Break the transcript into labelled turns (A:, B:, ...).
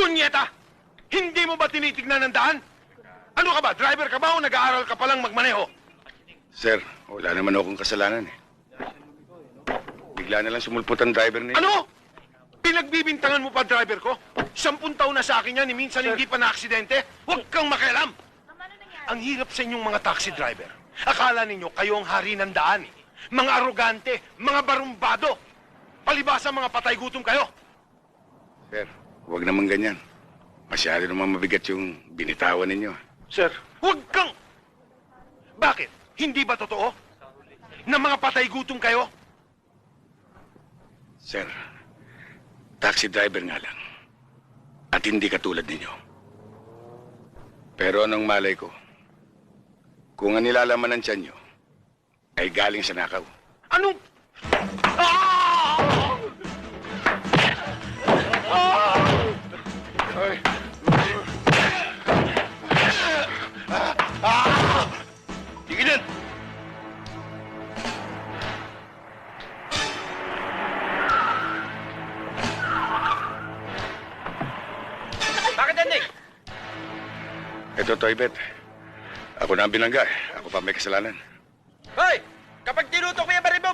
A: Punyeta! Hindi mo ba tinitignan ng daan? Ano ka ba? Driver ka ba o nag-aaral ka palang magmaneho?
B: Sir, wala naman akong kasalanan eh. Bigla na lang sumulpot ang driver niya.
A: Ano? Pinagbibintangan mo pa driver ko? 10 taon na sa akin yan, minsan hindi pa na-aksidente. Huwag kang makialam! Ang hirap sa inyong mga taxi driver. Akala ninyo kayo ang hari ng daan. Mga arogante, mga barumbado. Palibasa mga patay gutom kayo.
B: Sir, huwag naman ganyan. Masyado naman mabigat yung binitawan ninyo.
A: Sir, huwag kang... Bakit? Hindi ba totoo? Na mga patay gutom kayo?
B: Sir, taxi driver nga lang. At hindi katulad ninyo. Pero anong malay ko? Kung ang nilalaman ng tiyan nyo ay galing sa nakaw.
A: Anong... Ah! Ah! Ay. Ah! Tigilin!
C: Bakit, Endik?
B: Ito, Toybet. Ako na ang binangga. Ako pa may kasalanan.
C: Hoy! Kapag tinutok mo yung baril mo,